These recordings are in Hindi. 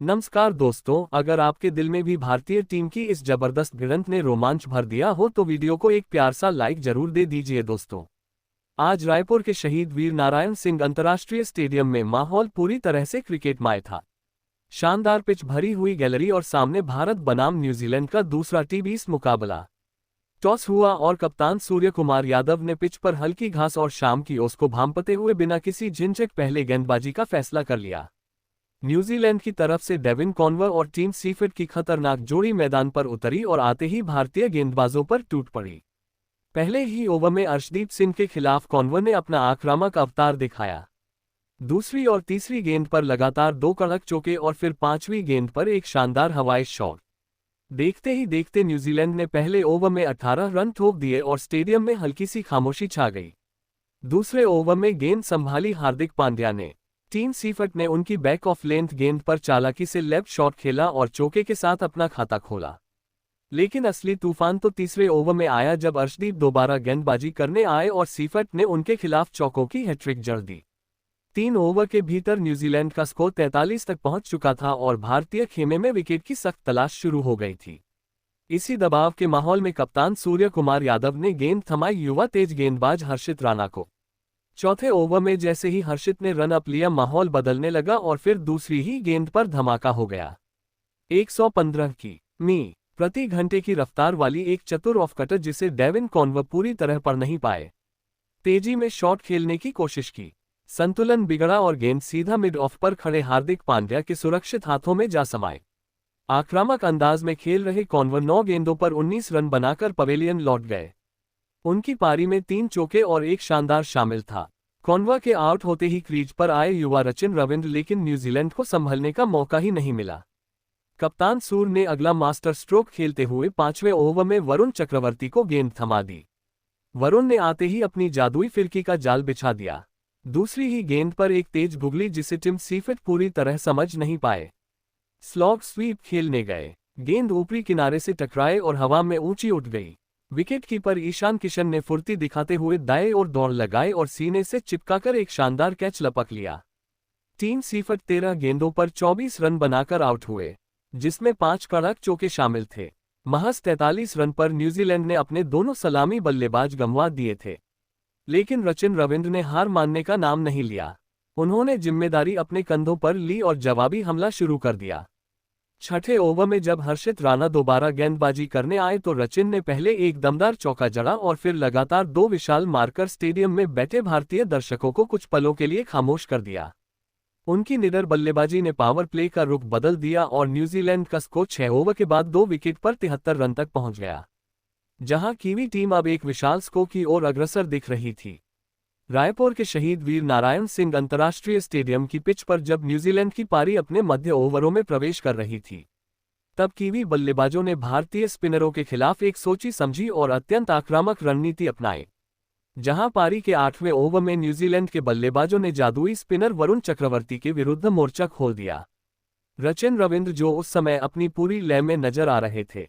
नमस्कार दोस्तों, अगर आपके दिल में भी भारतीय टीम की इस जबरदस्त भिड़ंत ने रोमांच भर दिया हो तो वीडियो को एक प्यार सा लाइक जरूर दे दीजिए दोस्तों। आज रायपुर के शहीद वीर नारायण सिंह अंतर्राष्ट्रीय स्टेडियम में माहौल पूरी तरह से क्रिकेटमय था। शानदार पिच, भरी हुई गैलरी और सामने भारत बनाम न्यूजीलैंड का दूसरा टी20 मुकाबला। टॉस हुआ और कप्तान सूर्य कुमार यादव ने पिच पर हल्की घास और शाम की ओस को भांपते हुए बिना किसी झिझक पहले गेंदबाजी का फैसला कर लिया। न्यूजीलैंड की तरफ से डेविन कॉनवर और टीम सीफिट की खतरनाक जोड़ी मैदान पर उतरी और आते ही भारतीय गेंदबाजों पर टूट पड़ी। पहले ही ओवर में अर्शदीप सिंह के खिलाफ कॉनवर ने अपना आक्रामक अवतार दिखाया। दूसरी और तीसरी गेंद पर लगातार दो कड़क चौके और फिर पांचवीं गेंद पर एक शानदार हवाई शॉट। देखते ही देखते न्यूजीलैंड ने पहले ओवर में 18 रन ठोक दिए और स्टेडियम में हल्की सी खामोशी छा गई। दूसरे ओवर में गेंद संभाली हार्दिक पांड्या ने। टीम सीफट ने उनकी बैक ऑफ लेंथ गेंद पर चालाकी से लेफ्ट शॉट खेला और चौके के साथ अपना खाता खोला। लेकिन असली तूफान तो तीसरे ओवर में आया जब अर्शदीप दोबारा गेंदबाजी करने आए और सीफट ने उनके खिलाफ चौकों की हैट्रिक जड़ दी। 3 ओवर के भीतर न्यूजीलैंड का स्कोर 43 तक पहुंच चुका था और भारतीय खेमे में विकेट की सख्त तलाश शुरू हो गई थी। इसी दबाव के माहौल में कप्तान सूर्य कुमार यादव ने गेंद थमाई युवा तेज गेंदबाज हर्षित राणा को। चौथे ओवर में जैसे ही हर्षित ने रन अप लिया, माहौल बदलने लगा और फिर दूसरी ही गेंद पर धमाका हो गया। 115 की प्रति घंटे की रफ्तार वाली एक चतुर ऑफ कटर जिसे डेविन कॉनवर पूरी तरह पढ़ नहीं पाए। तेजी में शॉट खेलने की कोशिश की, संतुलन बिगड़ा और गेंद सीधा मिड ऑफ पर खड़े हार्दिक पांड्या के सुरक्षित हाथों में जा समाये। आक्रामक अंदाज में खेल रहे कॉनवर 9 गेंदों पर 19 रन बनाकर पवेलियन लौट गए। उनकी पारी में 3 चौके और एक शानदार शामिल था। कॉनवर के आउट होते ही क्रीज पर आए युवा रचिन रविंद्र, लेकिन न्यूजीलैंड को संभलने का मौका ही नहीं मिला। कप्तान सूर ने अगला मास्टर स्ट्रोक खेलते हुए 5वें ओवर में वरुण चक्रवर्ती को गेंद थमा दी। वरुण ने आते ही अपनी जादुई फिरकी का जाल बिछा दिया। दूसरी ही गेंद पर एक तेज गुगली जिसे टीम सीफिट पूरी तरह समझ नहीं पाए। स्लॉग स्वीप खेलने गए, गेंद ऊपरी किनारे से टकराए और हवा में ऊंची उठ गई। विकेटकीपर ईशान किशन ने फुर्ती दिखाते हुए दाएं ओर दौड़ लगाई और सीने से चिपकाकर एक शानदार कैच लपक लिया। टीम सीफट 13 गेंदों पर 24 रन बनाकर आउट हुए, जिसमें 5 कड़क चौके शामिल थे। महज 43 रन पर न्यूजीलैंड ने अपने दोनों सलामी बल्लेबाज गंवा दिए थे, लेकिन रचिन रविंद्र ने हार मानने का नाम नहीं लिया। उन्होंने जिम्मेदारी अपने कंधों पर ली और जवाबी हमला शुरू कर दिया। छठे ओवर में जब हर्षित राणा दोबारा गेंदबाजी करने आए तो रचिन ने पहले एक दमदार चौका जड़ा और फिर लगातार 2 विशाल मारकर स्टेडियम में बैठे भारतीय दर्शकों को कुछ पलों के लिए खामोश कर दिया। उनकी निडर बल्लेबाजी ने पावर प्ले का रुख बदल दिया और न्यूजीलैंड का स्कोर 6 ओवर के बाद 2 विकेट पर 73 रन तक पहुंच गया, जहां कीवी टीम अब एक विशाल स्कोर की ओर अग्रसर दिख रही थी। रायपुर के शहीद वीर नारायण सिंह अंतर्राष्ट्रीय स्टेडियम की पिच पर जब न्यूजीलैंड की पारी अपने मध्य ओवरों में प्रवेश कर रही थी, तब कीवी बल्लेबाजों ने भारतीय स्पिनरों के खिलाफ एक सोची समझी और अत्यंत आक्रामक रणनीति अपनाई। जहां पारी के 8वें ओवर में न्यूजीलैंड के बल्लेबाजों ने जादुई स्पिनर वरुण चक्रवर्ती के विरुद्ध मोर्चा खोल दिया। रचिन रविंद्र, जो उस समय अपनी पूरी लय में नजर आ रहे थे,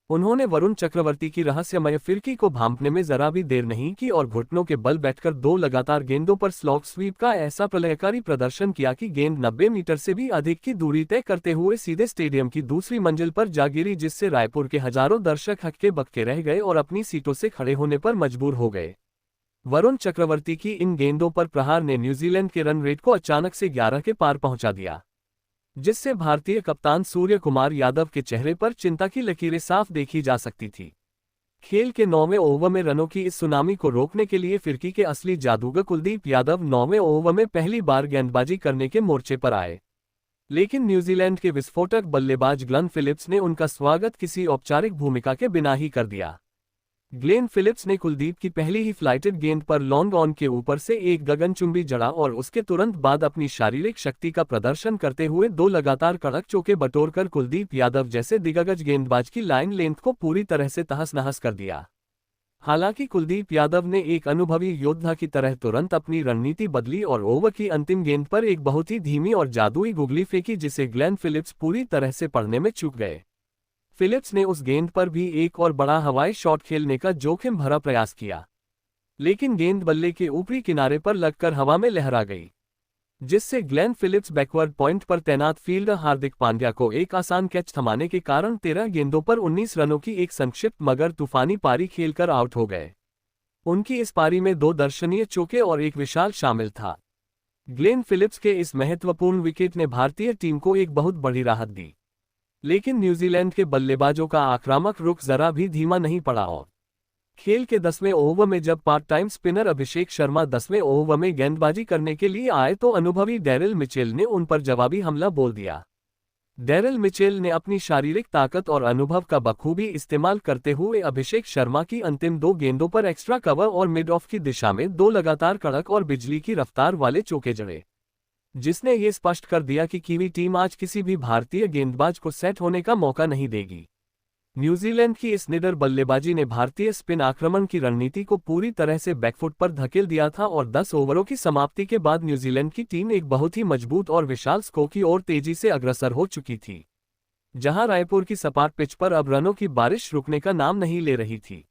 उन्होंने वरुण चक्रवर्ती की रहस्यमय फिरकी को भांपने में जरा भी देर नहीं की और घुटनों के बल बैठकर 2 लगातार गेंदों पर स्लॉग स्वीप का ऐसा प्रलयकारी प्रदर्शन किया कि गेंद 90 मीटर से भी अधिक की दूरी तय करते हुए सीधे स्टेडियम की दूसरी मंजिल पर जा गिरी, जिससे रायपुर के हजारों दर्शक हक्के बक्के रह गए और अपनी सीटों से खड़े होने पर मजबूर हो गए। वरुण चक्रवर्ती की इन गेंदों पर प्रहार ने न्यूजीलैंड के रन रेट को अचानक से 11 के पार पहुंचा दिया, जिससे भारतीय कप्तान सूर्य कुमार यादव के चेहरे पर चिंता की लकीरें साफ देखी जा सकती थी। खेल के 9वें ओवर में रनों की इस सुनामी को रोकने के लिए फिरकी के असली जादूगर कुलदीप यादव 9वें ओवर में पहली बार गेंदबाजी करने के मोर्चे पर आए, लेकिन न्यूजीलैंड के विस्फोटक बल्लेबाज ग्लेन फिलिप्स ने उनका स्वागत किसी औपचारिक भूमिका के बिना ही कर दिया। ग्लेन फिलिप्स ने कुलदीप की पहली ही फ्लाइटेड गेंद पर लॉन्ग ऑन के ऊपर से एक गगनचुंबी जड़ा और उसके तुरंत बाद अपनी शारीरिक शक्ति का प्रदर्शन करते हुए 2 लगातार कड़क चौके बटोरकर कुलदीप यादव जैसे दिग्गज गेंदबाज की लाइन लेंथ को पूरी तरह से तहस नहस कर दिया। हालांकि कुलदीप यादव ने एक अनुभवी योद्धा की तरह तुरंत अपनी रणनीति बदली और ओवर की अंतिम गेंद पर एक बहुत ही धीमी और जादुई गुगली फेंकी, जिसे ग्लेन फिलिप्स पूरी तरह से पढ़ने में चूक गए। फिलिप्स ने उस गेंद पर भी एक और बड़ा हवाई शॉट खेलने का जोखिम भरा प्रयास किया, लेकिन गेंद बल्ले के ऊपरी किनारे पर लगकर हवा में लहरा गई। जिससे ग्लेन फिलिप्स बैकवर्ड पॉइंट पर तैनात फील्डर हार्दिक पांड्या को एक आसान कैच थमाने के कारण 13 गेंदों पर 19 रनों की एक संक्षिप्त मगर तूफानी पारी खेलकर आउट हो गए। उनकी इस पारी में 2 दर्शनीय चौके और एक विशाल शामिल था। ग्लेन फिलिप्स के इस महत्वपूर्ण विकेट ने भारतीय टीम को एक बहुत बड़ी राहत दी, लेकिन न्यूजीलैंड के बल्लेबाजों का आक्रामक रुख जरा भी धीमा नहीं पड़ा और खेल के 10वें ओवर में जब part time spinner Abhishek Sharma 10वें ओवर में गेंदबाजी करने के लिए आए तो अनुभवी डेरिल मिचेल ने उन पर जवाबी हमला बोल दिया। डेरिल मिचेल ने अपनी शारीरिक ताकत और अनुभव का बखूबी इस्तेमाल करते हुए अभिषेक शर्मा की अंतिम 2 गेंदों पर एक्स्ट्रा कवर और मिड ऑफ की दिशा में 2 लगातार कड़क और बिजली की रफ्तार वाले चौके जड़े, जिसने ये स्पष्ट कर दिया कि कीवी टीम आज किसी भी भारतीय गेंदबाज को सेट होने का मौका नहीं देगी। न्यूजीलैंड की इस निडर बल्लेबाजी ने भारतीय स्पिन आक्रमण की रणनीति को पूरी तरह से बैकफुट पर धकेल दिया था और 10 ओवरों की समाप्ति के बाद न्यूजीलैंड की टीम एक बहुत ही मजबूत और विशाल स्कोर की ओर तेजी से अग्रसर हो चुकी थी, जहां रायपुर की सपाट पिच पर अब रनों की बारिश रुकने का नाम नहीं ले रही थी।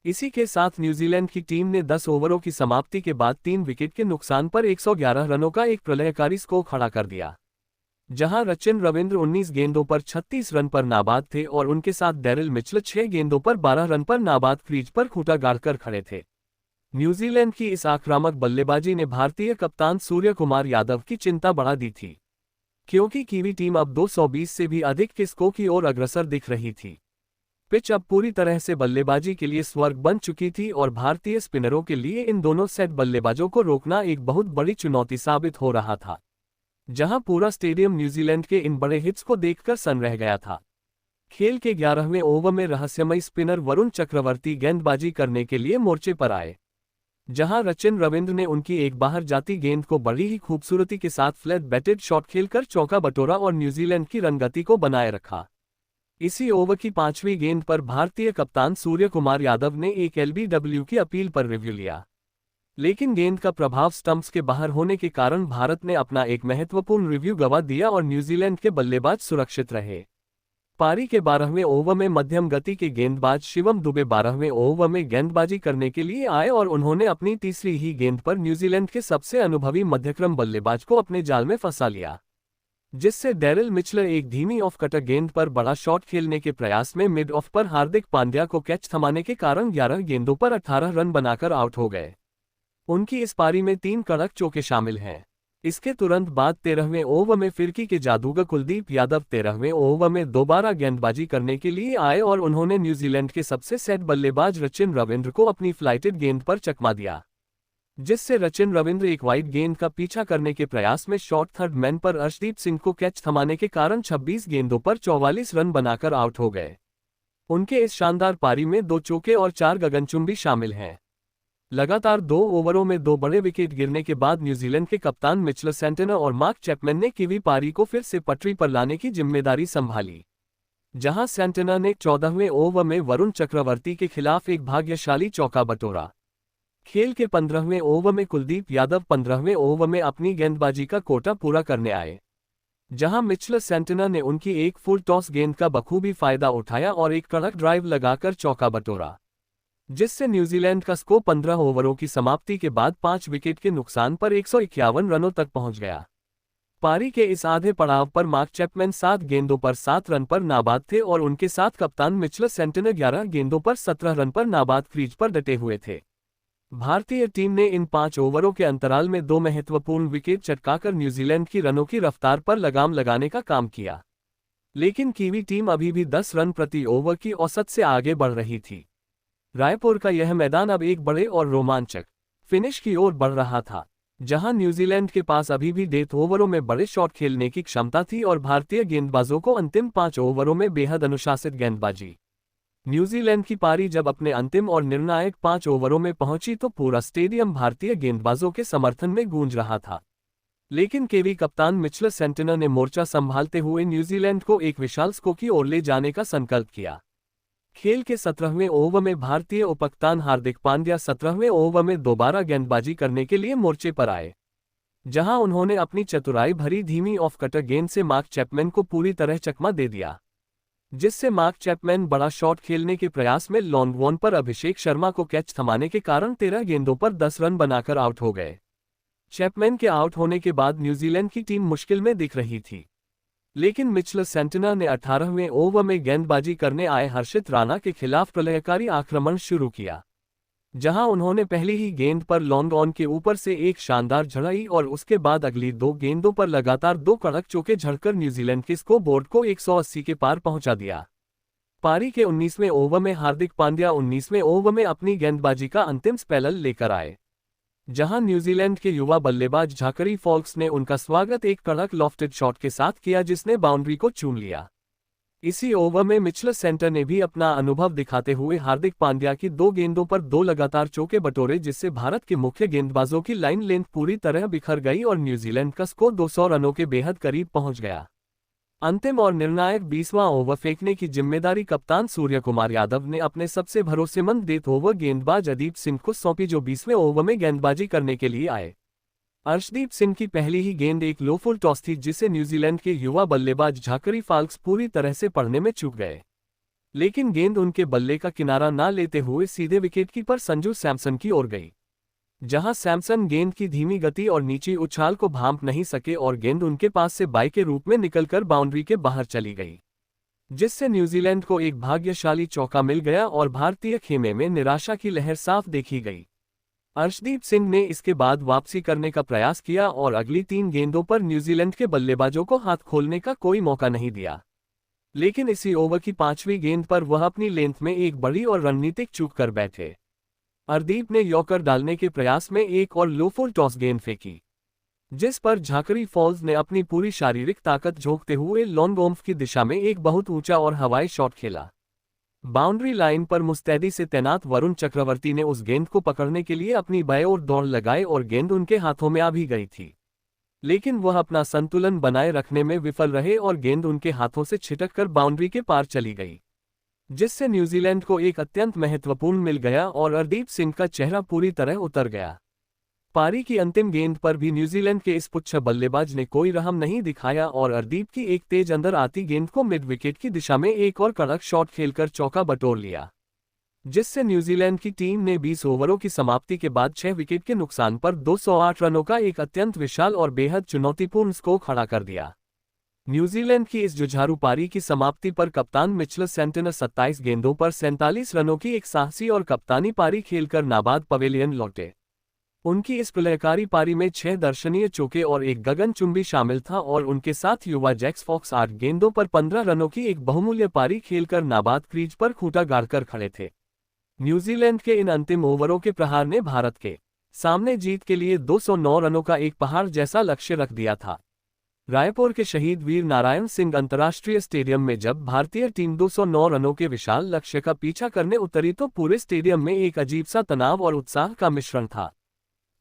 इसी के साथ न्यूजीलैंड की टीम ने 10 ओवरों की समाप्ति के बाद 3 विकेट के नुकसान पर 111 रनों का एक प्रलयकारी स्कोर खड़ा कर दिया, जहां रचिन रविंद्र 19 गेंदों पर 36 रन पर नाबाद थे और उनके साथ डेरिल मिचेल 6 गेंदों पर 12 रन पर नाबाद क्रीज पर खूंटा गाड़कर खड़े थे। न्यूजीलैंड की इस आक्रामक बल्लेबाजी ने भारतीय कप्तान सूर्य कुमार यादव की चिंता बढ़ा दी थी, क्योंकि कीवी टीम अब 220 से भी अधिक के स्कोर की ओर अग्रसर दिख रही थी। पिच अब पूरी तरह से बल्लेबाजी के लिए स्वर्ग बन चुकी थी और भारतीय स्पिनरों के लिए इन दोनों सेट बल्लेबाजों को रोकना एक बहुत बड़ी चुनौती साबित हो रहा था, जहां पूरा स्टेडियम न्यूजीलैंड के इन बड़े हिट्स को देखकर सन रह गया था। खेल के 11वें ओवर में रहस्यमयी स्पिनर वरुण चक्रवर्ती गेंदबाजी करने के लिए मोर्चे पर आए, जहां रचिन रविंद्र ने उनकी एक बाहर जाती गेंद को बड़ी ही खूबसूरती के साथ फ्लैट बैटेड शॉट खेलकर चौका बटोरा और न्यूजीलैंड की रनगति को बनाए रखा। इसी ओवर की 5वीं गेंद पर भारतीय कप्तान सूर्य कुमार यादव ने एक एलबीडब्ल्यू की अपील पर रिव्यू लिया, लेकिन गेंद का प्रभाव स्टंप्स के बाहर होने के कारण भारत ने अपना एक महत्वपूर्ण रिव्यू गंवा दिया और न्यूजीलैंड के बल्लेबाज सुरक्षित रहे। पारी के 12वें ओवर में मध्यम गति के गेंदबाज शिवम दुबे 12वें ओवर में गेंदबाजी करने के लिए आए और उन्होंने अपनी तीसरी ही गेंद पर न्यूजीलैंड के सबसे अनुभवी मध्यक्रम बल्लेबाज को अपने जाल में फंसा लिया, जिससे डेरिल मिचेल एक धीमी ऑफ कटर गेंद पर बड़ा शॉट खेलने के प्रयास में मिड ऑफ पर हार्दिक पांड्या को कैच थमाने के कारण 11 गेंदों पर 18 रन बनाकर आउट हो गए। उनकी इस पारी में 3 कड़क चौके शामिल हैं। इसके तुरंत बाद 13वें ओवर में फिरकी के जादूगर कुलदीप यादव 13वें ओवर में दोबारा गेंदबाजी करने के लिए आए और उन्होंने न्यूजीलैंड के सबसे सेट बल्लेबाज रचिन रविंद्र को अपनी फ्लाइटेड गेंद पर चकमा दिया, जिससे रचिन रविंद्र एक वाइड गेंद का पीछा करने के प्रयास में शॉर्ट थर्ड मैन पर अर्शदीप सिंह को कैच थमाने के कारण 26 गेंदों पर 44 रन बनाकर आउट हो गए। उनके इस शानदार पारी में 2 चौके और 4 गगनचुंबी शामिल हैं। लगातार 2 ओवरों में 2 बड़े विकेट गिरने के बाद न्यूजीलैंड के कप्तान मिचेल सैंटनर और मार्क चैपमैन ने कीवी पारी को फिर से पटरी पर लाने की जिम्मेदारी संभाली, जहां सैंटनर ने 14वें ओवर में वरुण चक्रवर्ती के खिलाफ एक भाग्यशाली चौका बटोरा। खेल के 15वें ओवर में कुलदीप यादव 15वें ओवर में अपनी गेंदबाजी का कोटा पूरा करने आए, जहां मिचेल सैंटनर ने उनकी एक फुल टॉस गेंद का बखूबी फायदा उठाया और एक कड़क ड्राइव लगाकर चौका बटोरा, जिससे न्यूजीलैंड का स्कोर 15 ओवरों की समाप्ति के बाद 5 विकेट के नुकसान पर 151 रनों तक पहुंच गया। पारी के इस आधे पड़ाव पर मार्क चैपमैन 7 गेंदों पर 7 रन पर नाबाद थे और उनके साथ कप्तान मिचेल सैंटनर 11 गेंदों पर 17 रन पर नाबाद क्रीज पर डटे हुए थे। भारतीय टीम ने इन 5 ओवरों के अंतराल में 2 महत्वपूर्ण विकेट चटकाकर न्यूजीलैंड की रनों की रफ्तार पर लगाम लगाने का काम किया, लेकिन कीवी टीम अभी भी 10 रन प्रति ओवर की औसत से आगे बढ़ रही थी। रायपुर का यह मैदान अब एक बड़े और रोमांचक फिनिश की ओर बढ़ रहा था, जहां न्यूजीलैंड के पास अभी भी डेथ ओवरों में बड़े शॉट खेलने की क्षमता थी और भारतीय गेंदबाजों को अंतिम 5 ओवरों में बेहद अनुशासित गेंदबाजी। न्यूजीलैंड की पारी जब अपने अंतिम और निर्णायक 5 ओवरों में पहुंची तो पूरा स्टेडियम भारतीय गेंदबाजों के समर्थन में गूंज रहा था, लेकिन केवी कप्तान मिचेल सैंटनर ने मोर्चा संभालते हुए न्यूजीलैंड को एक विशाल स्कोर की ओर ले जाने का संकल्प किया। खेल के 17वें ओवर में भारतीय उपकप्तान हार्दिक पांड्या 17वें ओवर में दोबारा गेंदबाजी करने के लिए मोर्चे पर आए, जहां उन्होंने अपनी चतुराई भरी धीमी ऑफ कटर गेंद से मार्क चैपमैन को पूरी तरह चकमा दे दिया, जिससे मार्क चैपमैन बड़ा शॉट खेलने के प्रयास में लॉन्ग वन पर अभिषेक शर्मा को कैच थमाने के कारण 13 गेंदों पर 10 रन बनाकर आउट हो गए। चैपमैन के आउट होने के बाद न्यूजीलैंड की टीम मुश्किल में दिख रही थी। लेकिन मिचेल सैंटनर ने 18वें ओवर में गेंदबाजी करने आए हर्षित राणा के खिलाफ प्रलयकारी आक्रमण शुरू किया, जहां उन्होंने पहली ही गेंद पर लॉन्ग ऑन के ऊपर से एक शानदार झड़ाई और उसके बाद अगली 2 गेंदों पर लगातार 2 कड़क चौके झड़कर न्यूजीलैंड के स्कोरबोर्ड को 180 के पार पहुंचा दिया। पारी के 19वें ओवर में हार्दिक पांड्या 19वें ओवर में अपनी गेंदबाजी का अंतिम स्पेल लेकर आए, जहां न्यूजीलैंड के युवा बल्लेबाज झाकरी फॉल्क्स ने उनका स्वागत एक कड़क लॉफ्टेड शॉट के साथ किया जिसने बाउंड्री को चूम लिया। इसी ओवर में मिचेल सैंटनर ने भी अपना अनुभव दिखाते हुए हार्दिक पांड्या की 2 गेंदों पर 2 लगातार चौके बटोरे, जिससे भारत के मुख्य गेंदबाजों की लाइन लेंथ पूरी तरह बिखर गई और न्यूजीलैंड का स्कोर 200 रनों के बेहद करीब पहुंच गया। अंतिम और निर्णायक 20वां ओवर फेंकने की जिम्मेदारी कप्तान सूर्यकुमार यादव ने अपने सबसे भरोसेमंद डेथ ओवर गेंदबाज अर्शदीप सिंह को सौंपी, जो 20वें ओवर में गेंदबाजी करने के लिए आए। अर्शदीप सिंह की पहली ही गेंद एक लो फुल टॉस थी, जिसे न्यूजीलैंड के युवा बल्लेबाज झाकरी फॉल्क्स पूरी तरह से पढ़ने में चूक गए, लेकिन गेंद उनके बल्ले का किनारा न लेते हुए सीधे विकेटकीपर संजू सैमसन की ओर गई, जहां सैमसन गेंद की धीमी गति और नीची उछाल को भांप नहीं सके और गेंद उनके पास से बाई के रूप में निकलकर बाउंड्री के बाहर चली गई, जिससे न्यूजीलैंड को एक भाग्यशाली चौका मिल गया और भारतीय खेमे में निराशा की लहर साफ देखी गई। अर्शदीप सिंह ने इसके बाद वापसी करने का प्रयास किया और अगली 3 गेंदों पर न्यूजीलैंड के बल्लेबाजों को हाथ खोलने का कोई मौका नहीं दिया, लेकिन इसी ओवर की 5वीं गेंद पर वह अपनी लेंथ में एक बड़ी और रणनीतिक चूक कर बैठे। अर्शदीप ने यॉर्कर डालने के प्रयास में एक और लो फुल टॉस गेंद फेंकी, जिस पर झाकरी फॉल्क्स ने अपनी पूरी शारीरिक ताकत झोंकते हुए लॉन्ग ऑफ की दिशा में एक बहुत ऊंचा और हवाई शॉट खेला। बाउंड्री लाइन पर मुस्तैदी से तैनात वरुण चक्रवर्ती ने उस गेंद को पकड़ने के लिए अपनी बाएं ओर दौड़ लगाई और गेंद उनके हाथों में आ भी गई थी, लेकिन वह अपना संतुलन बनाए रखने में विफल रहे और गेंद उनके हाथों से छिटककर बाउंड्री के पार चली गई, जिससे न्यूजीलैंड को एक अत्यंत महत्वपूर्ण मिल गया और अर्शदीप सिंह का चेहरा पूरी तरह उतर गया। पारी की अंतिम गेंद पर भी न्यूजीलैंड के इस पुच्छ बल्लेबाज ने कोई रहम नहीं दिखाया और अर्शदीप की एक तेज अंदर आती गेंद को मिड विकेट की दिशा में एक और कड़क शॉट खेलकर चौका बटोर लिया, जिससे न्यूजीलैंड की टीम ने 20 ओवरों की समाप्ति के बाद 6 विकेट के नुकसान पर 208 रनों का एक अत्यंत विशाल और बेहद चुनौतीपूर्ण स्कोर खड़ा कर दिया। न्यूजीलैंड की इस जुझारू पारी की समाप्ति पर कप्तान मिचेल सैंटनर 27 गेंदों पर 47 रनों की एक साहसी और कप्तानी पारी खेलकर नाबाद पवेलियन लौटे। उनकी इस प्रलयकारी पारी में 6 दर्शनीय चौके और एक गगनचुंबी शामिल था और उनके साथ युवा जैक्स फॉक्स 8 गेंदों पर 15 रनों की एक बहुमूल्य पारी खेलकर नाबाद क्रीज पर खूंटा गाड़कर खड़े थे। न्यूजीलैंड के इन अंतिम ओवरों के प्रहार ने भारत के सामने जीत के लिए 209 रनों का एक पहाड़ जैसा लक्ष्य रख दिया था। रायपुर के शहीद वीर नारायण सिंह अंतर्राष्ट्रीय स्टेडियम में जब भारतीय टीम 209 रनों के विशाल लक्ष्य का पीछा करने उतरी तो पूरे स्टेडियम में एक अजीब सा तनाव और उत्साह का मिश्रण था।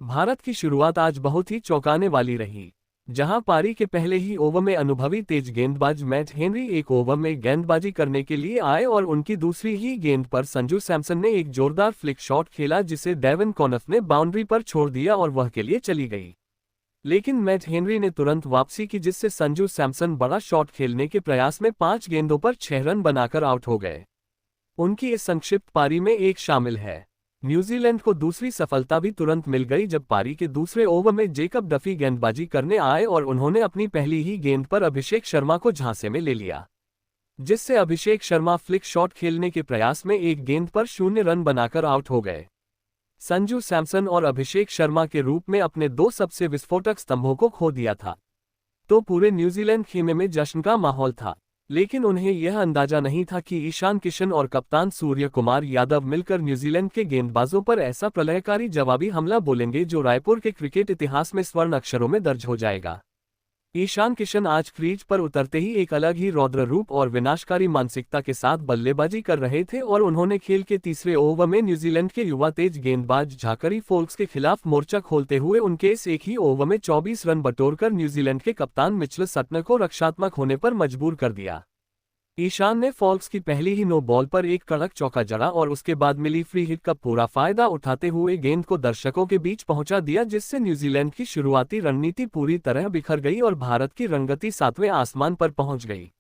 भारत की शुरुआत आज बहुत ही चौंकाने वाली रही, जहां पारी के पहले ही ओवर में अनुभवी तेज गेंदबाज मैट हेनरी एक ओवर में गेंदबाजी करने के लिए आए और उनकी दूसरी ही गेंद पर संजू सैमसन ने एक जोरदार फ्लिक शॉट खेला, जिसे डेवन कॉनफ ने बाउंड्री पर छोड़ दिया और वह के लिए चली गई। लेकिन मैट हेनरी ने तुरंत वापसी की, जिससे संजू सैमसन बड़ा शॉट खेलने के प्रयास में 5 गेंदों पर 6 रन बनाकर आउट हो गए। उनकी इस संक्षिप्त पारी में एक शामिल है। न्यूजीलैंड को दूसरी सफलता भी तुरंत मिल गई जब पारी के दूसरे ओवर में जेकब डफी गेंदबाजी करने आए और उन्होंने अपनी पहली ही गेंद पर अभिषेक शर्मा को झांसे में ले लिया, जिससे अभिषेक शर्मा फ्लिक शॉट खेलने के प्रयास में एक गेंद पर 0 रन बनाकर आउट हो गए। संजू सैमसन और अभिषेक शर्मा के रूप में अपने 2 सबसे विस्फोटक स्तंभों को खो दिया था, तो पूरे न्यूजीलैंड खेमे में जश्न का माहौल था। लेकिन उन्हें यह अंदाजा नहीं था कि ईशान किशन और कप्तान सूर्यकुमार यादव मिलकर न्यूजीलैंड के गेंदबाजों पर ऐसा प्रलयकारी जवाबी हमला बोलेंगे जो रायपुर के क्रिकेट इतिहास में स्वर्ण अक्षरों में दर्ज हो जाएगा। ईशान किशन आज क्रीज पर उतरते ही एक अलग ही रौद्र रूप और विनाशकारी मानसिकता के साथ बल्लेबाजी कर रहे थे और उन्होंने खेल के तीसरे ओवर में न्यूजीलैंड के युवा तेज गेंदबाज झाकरी फॉल्क्स के खिलाफ मोर्चा खोलते हुए उनके इस एक ही ओवर में 24 रन बटोरकर न्यूजीलैंड के कप्तान मिचेल सैंटनर को रक्षात्मक होने पर मजबूर कर दिया। ईशान ने फॉल्क्स की पहली ही नो बॉल पर एक कड़क चौका जड़ा और उसके बाद मिली फ्री हिट का पूरा फायदा उठाते हुए गेंद को दर्शकों के बीच पहुंचा दिया, जिससे न्यूजीलैंड की शुरुआती रणनीति पूरी तरह बिखर गई और भारत की रंगती 7वें आसमान पर पहुंच गई।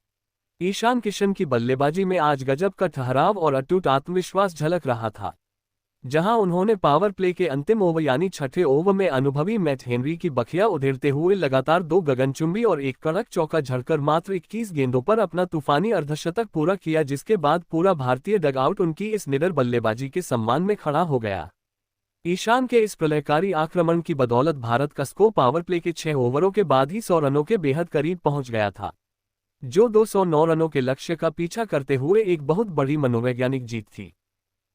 ईशान किशन की बल्लेबाजी में आज गजब का ठहराव और अटूट आत्मविश्वास झलक रहा था। जहां उन्होंने पावर प्ले के अंतिम ओवर यानी छठे ओवर में अनुभवी मैट हेनरी की बखिया उधेड़ते हुए लगातार 2 गगनचुंबी और एक कड़क चौका झड़कर मात्र 21 गेंदों पर अपना तूफानी अर्धशतक पूरा किया, जिसके बाद पूरा भारतीय डगआउट उनकी इस निडर बल्लेबाजी के सम्मान में खड़ा हो गया। ईशान के इस प्रलयकारी आक्रमण की बदौलत भारत का स्कोर पावर प्ले के 6 ओवरों के बाद ही 100 रनों के बेहद करीब पहुंच गया था, जो 209 रनों के लक्ष्य का पीछा करते हुए एक बहुत बड़ी मनोवैज्ञानिक जीत थी।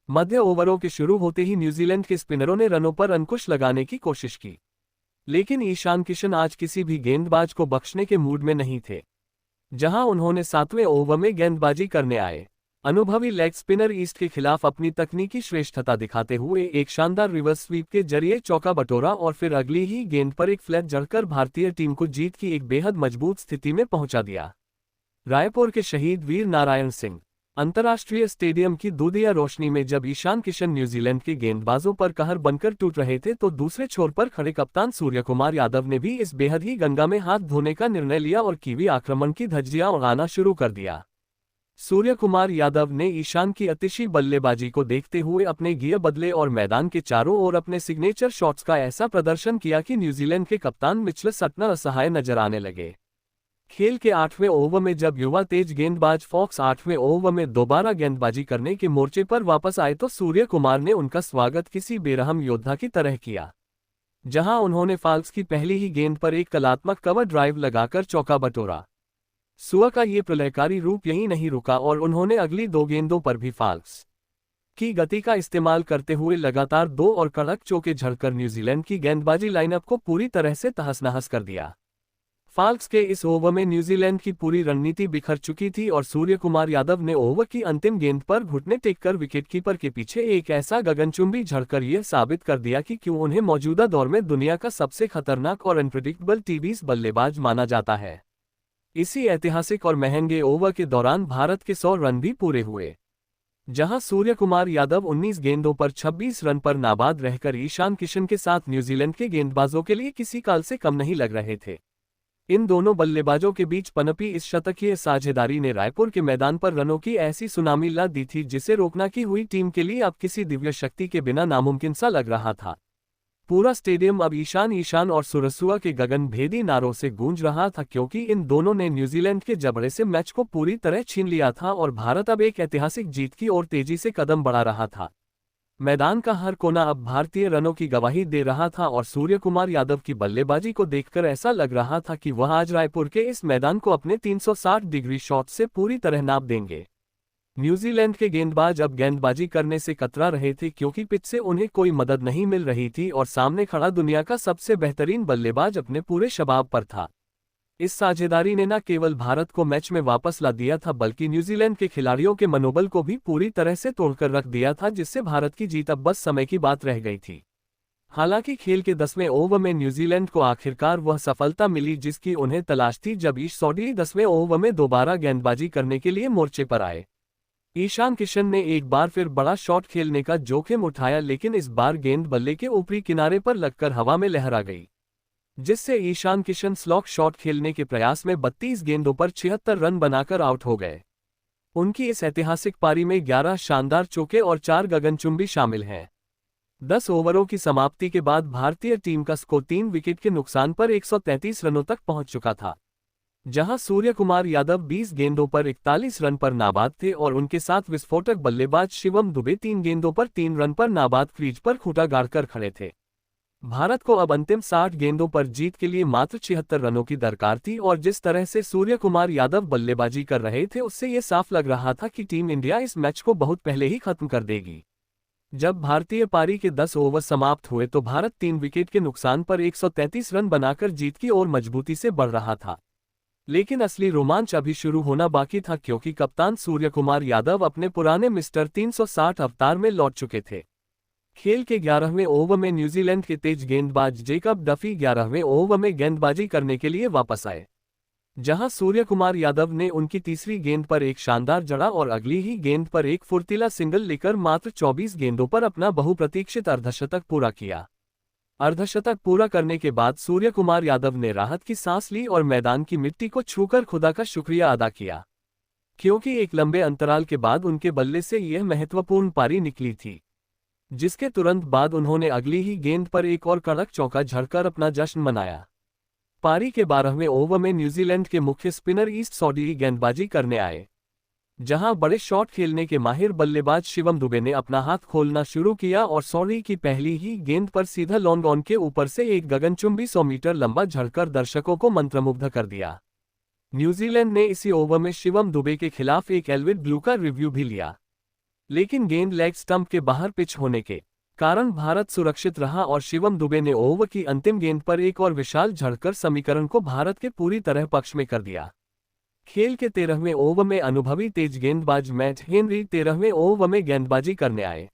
मध्य ओवरों के शुरू होते ही न्यूजीलैंड के स्पिनरों ने रनों पर अंकुश लगाने की कोशिश की, लेकिन ईशान किशन आज किसी भी गेंदबाज को बख्शने के मूड में नहीं थे। जहां उन्होंने 7वें ओवर में गेंदबाजी करने आए अनुभवी लेग स्पिनर ईस्ट के खिलाफ अपनी तकनीकी श्रेष्ठता दिखाते हुए एक शानदार रिवर्स स्वीप के जरिए चौका बटोरा और फिर अगली ही गेंद पर एक फ्लैट जड़कर भारतीय टीम को जीत की एक बेहद मजबूत स्थिति में पहुंचा दिया। रायपुर के शहीद वीर नारायण सिंह अंतर्राष्ट्रीय स्टेडियम की दूधिया रोशनी में जब ईशान किशन न्यूजीलैंड के गेंदबाजों पर कहर बनकर टूट रहे थे, तो दूसरे छोर पर खड़े कप्तान सूर्यकुमार यादव ने भी इस बेहद ही गंगा में हाथ धोने का निर्णय लिया और कीवी आक्रमण की धज्जियां उड़ाना शुरू कर दिया। सूर्यकुमार यादव ने ईशान की अतिशी बल्लेबाजी को देखते हुए अपने गियर बदले और मैदान के चारों ओर अपने सिग्नेचर शॉट्स का ऐसा प्रदर्शन किया कि न्यूजीलैंड के कप्तान मिचेल सटनर असहाय नजर आने लगे। खेल के 8वें ओवर में जब युवा तेज गेंदबाज फॉक्स 8वें ओवर में दोबारा गेंदबाजी करने के मोर्चे पर वापस आए, तो सूर्यकुमार ने उनका स्वागत किसी बेरहम योद्धा की तरह किया। जहां उन्होंने फाल्क्स की पहली ही गेंद पर एक कलात्मक कवर ड्राइव लगाकर चौका बटोरा। सुआ का ये प्रलयकारी रूप यहीं नहीं रुका और उन्होंने अगली 2 गेंदों पर भी फाल्क्स की गति का इस्तेमाल करते हुए लगातार 2 और कड़क चौके झड़कर न्यूजीलैंड की गेंदबाजी लाइनअप को पूरी तरह से तहस-नहस कर दिया। फाल्क्स के इस ओवर में न्यूजीलैंड की पूरी रणनीति बिखर चुकी थी और सूर्यकुमार यादव ने ओवर की अंतिम गेंद पर घुटने टेककर विकेटकीपर के पीछे एक ऐसा गगनचुंबी झड़कर यह साबित कर दिया कि क्यों उन्हें मौजूदा दौर में दुनिया का सबसे खतरनाक और अनप्रेडिक्टेबल टी20 बल्लेबाज माना जाता है। इसी ऐतिहासिक और महंगे ओवर के दौरान भारत के 100 रन भी पूरे हुए, जहां सूर्यकुमार यादव 19 गेंदों पर 26 रन पर नाबाद रहकर ईशान किशन के साथ न्यूजीलैंड के गेंदबाजों के लिए किसी काल से कम नहीं लग रहे थे। इन दोनों बल्लेबाजों के बीच पनपी इस शतकीय साझेदारी ने रायपुर के मैदान पर रनों की ऐसी सुनामी ला दी थी, जिसे रोकना की हुई टीम के लिए अब किसी दिव्य शक्ति के बिना नामुमकिन सा लग रहा था। पूरा स्टेडियम अब ईशान ईशान और सुरसुआ के गगनभेदी नारों से गूंज रहा था, क्योंकि इन दोनों ने न्यूजीलैंड के जबड़े से मैच को पूरी तरह छीन लिया था और भारत अब एक ऐतिहासिक जीत की ओर तेजी से कदम बढ़ा रहा था। मैदान का हर कोना अब भारतीय रनों की गवाही दे रहा था और सूर्यकुमार यादव की बल्लेबाजी को देखकर ऐसा लग रहा था कि वह आज रायपुर के इस मैदान को अपने 360 डिग्री शॉट से पूरी तरह नाप देंगे। न्यूजीलैंड के गेंदबाज अब गेंदबाजी करने से कतरा रहे थे, क्योंकि पिच से उन्हें कोई मदद नहीं मिल रही थी और सामने खड़ा दुनिया का सबसे बेहतरीन बल्लेबाज अपने पूरे शबाब पर था। इस साझेदारी ने न केवल भारत को मैच में वापस ला दिया था, बल्कि न्यूजीलैंड के खिलाड़ियों के मनोबल को भी पूरी तरह से तोड़कर रख दिया था, जिससे भारत की जीत अब बस समय की बात रह गई थी। हालांकि खेल के 10वें ओवर में न्यूजीलैंड को आखिरकार वह सफलता मिली जिसकी उन्हें तलाश थी, जब ईश सौडी 10वें ओवर में दोबारा गेंदबाजी करने के लिए मोर्चे पर आए। ईशान किशन ने एक बार फिर बड़ा शॉट खेलने का जोखिम उठाया, लेकिन इस बार गेंद बल्ले के ऊपरी किनारे पर लगकर हवा में लहरा गई, जिससे ईशान किशन स्लॉग शॉट खेलने के प्रयास में 32 गेंदों पर 76 रन बनाकर आउट हो गए। उनकी इस ऐतिहासिक पारी में 11 शानदार चौके और 4 गगनचुंबी शामिल हैं। 10 ओवरों की समाप्ति के बाद भारतीय टीम का स्कोर 3 विकेट के नुकसान पर 133 रनों तक पहुंच चुका था, जहां सूर्यकुमार यादव 20 गेंदों पर 41 रन पर नाबाद थे और उनके साथ विस्फोटक बल्लेबाज शिवम दुबे 3 गेंदों पर 3 रन पर नाबाद क्रीज पर खूंटा गाड़कर खड़े थे। भारत को अब अंतिम 60 गेंदों पर जीत के लिए मात्र 76 रनों की दरकार थी और जिस तरह से सूर्यकुमार यादव बल्लेबाजी कर रहे थे, उससे यह साफ लग रहा था कि टीम इंडिया इस मैच को बहुत पहले ही खत्म कर देगी। जब भारतीय पारी के 10 ओवर समाप्त हुए तो भारत 3 विकेट के नुकसान पर 133 रन बनाकर जीत की ओर मजबूती से बढ़ रहा था। लेकिन असली रोमांच अभी शुरू होना बाकी था, क्योंकि कप्तान सूर्यकुमार यादव अपने पुराने मिस्टर 360 अवतार में लौट चुके थे। खेल के 11वें ओवर में न्यूजीलैंड के तेज गेंदबाज जेकब डफी 11वें ओवर में गेंदबाजी करने के लिए वापस आए, जहां सूर्यकुमार यादव ने उनकी तीसरी गेंद पर एक शानदार जड़ा और अगली ही गेंद पर एक फुर्तीला सिंगल लेकर मात्र 24 गेंदों पर अपना बहुप्रतीक्षित अर्धशतक पूरा किया। अर्धशतक पूरा करने के बाद सूर्यकुमार यादव ने राहत की सांस ली और मैदान की मिट्टी को छूकर खुदा का शुक्रिया अदा किया, क्योंकि एक लंबे अंतराल के बाद उनके बल्ले से यह महत्वपूर्ण पारी निकली थी। जिसके तुरंत बाद उन्होंने अगली ही गेंद पर एक और कड़क चौका झड़कर अपना जश्न मनाया। पारी के 12वें ओवर में न्यूजीलैंड के मुख्य स्पिनर ईस्ट सौडी गेंदबाजी करने आए, जहां बड़े शॉट खेलने के माहिर बल्लेबाज शिवम दुबे ने अपना हाथ खोलना शुरू किया और सौडी की पहली ही गेंद पर सीधा लॉन्ग ऑन के ऊपर से एक गगनचुंबी 100 मीटर लंबा झड़कर दर्शकों को मंत्रमुग्ध कर दिया। न्यूजीलैंड ने इसी ओवर में शिवम दुबे के खिलाफ एक एल्विड ब्लू का रिव्यू भी लिया, लेकिन गेंद लेग स्टंप के बाहर पिच होने के कारण भारत सुरक्षित रहा और शिवम दुबे ने ओवर की अंतिम गेंद पर एक और विशाल झड़कर समीकरण को भारत के पूरी तरह पक्ष में कर दिया। खेल के 13वें ओवर में अनुभवी तेज गेंदबाज मैट हेनरी 13वें ओवर में गेंदबाजी करने आए,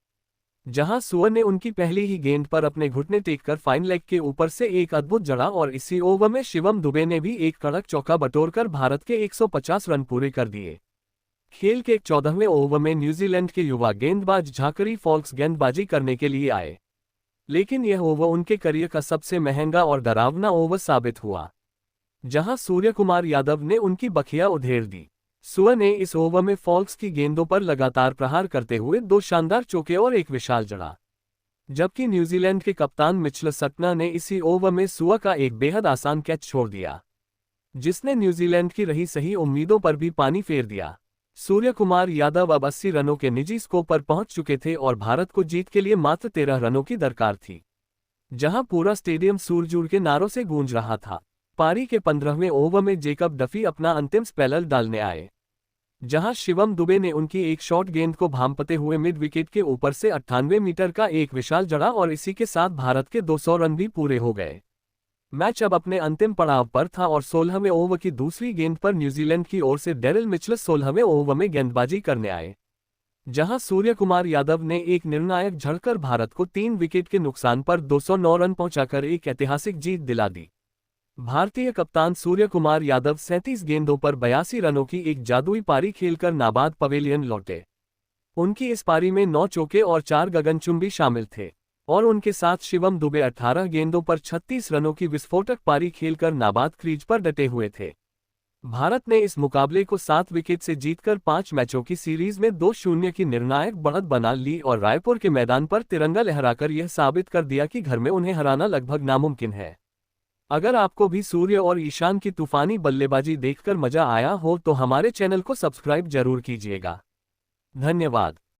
जहां सुअर ने उनकी पहली ही गेंद पर अपने घुटने टेककर फाइन लेग के ऊपर से एक अद्भुत जड़ा और इसी ओवर में शिवम दुबे ने भी एक कड़क चौका बटोरकर भारत के 150 रन पूरे कर दिए। खेल के 14वें ओवर में न्यूजीलैंड के युवा गेंदबाज झाकरी फॉल्क्स गेंदबाजी करने के लिए आए, लेकिन यह ओवर उनके करियर का सबसे महंगा और डरावना ओवर साबित हुआ, जहां सूर्यकुमार यादव ने उनकी बखिया उधेड़ दी। सुअर ने इस ओवर में फॉल्क्स की गेंदों पर लगातार प्रहार करते हुए 2 शानदार चौके और एक विशाल जड़ा, जबकि न्यूजीलैंड के कप्तान मिचेल सटनर ने इसी ओवर में सुअर का एक बेहद आसान कैच छोड़ दिया, जिसने न्यूजीलैंड की रही सही उम्मीदों पर भी पानी फेर दिया। सूर्यकुमार यादव अब 80 रनों के निजी स्कोर पर पहुंच चुके थे और भारत को जीत के लिए मात्र 13 रनों की दरकार थी, जहां पूरा स्टेडियम सूरजूर के नारों से गूंज रहा था। पारी के 15वें ओवर में जेकब डफी अपना अंतिम स्पेलर डालने आए, जहां शिवम दुबे ने उनकी एक शॉट गेंद को भांपते हुए मिड विकेट के ऊपर से 98 मीटर का एक विशाल जड़ा और इसी के साथ भारत के 200 रन भी पूरे हो गए। मैच अब अपने अंतिम पड़ाव पर था और 16वें ओवर की दूसरी गेंद पर न्यूजीलैंड की ओर से डेरिल मिचेल 16वें ओवर में गेंदबाजी करने आए, जहां सूर्यकुमार यादव ने एक निर्णायक झड़कर भारत को 3 विकेट के नुकसान पर 209 रन पहुंचाकर एक ऐतिहासिक जीत दिला दी। भारतीय कप्तान सूर्यकुमार यादव 37 गेंदों पर 82 रनों की एक जादुई पारी खेलकर नाबाद पवेलियन लौटे। उनकी इस पारी में 9 चौके और 4 गगनचुंबी शामिल थे और उनके साथ शिवम दुबे 18 गेंदों पर 36 रनों की विस्फोटक पारी खेलकर नाबाद क्रीज पर डटे हुए थे। भारत ने इस मुकाबले को 7 विकेट से जीतकर 5 मैचों की सीरीज में 2-0 की निर्णायक बढ़त बना ली और रायपुर के मैदान पर तिरंगा लहराकर यह साबित कर दिया कि घर में उन्हें हराना लगभग नामुमकिन है। अगर आपको भी सूर्य और ईशान की तूफानी बल्लेबाजी देखकर मजा आया हो तो हमारे चैनल को सब्सक्राइब जरूर कीजिएगा। धन्यवाद।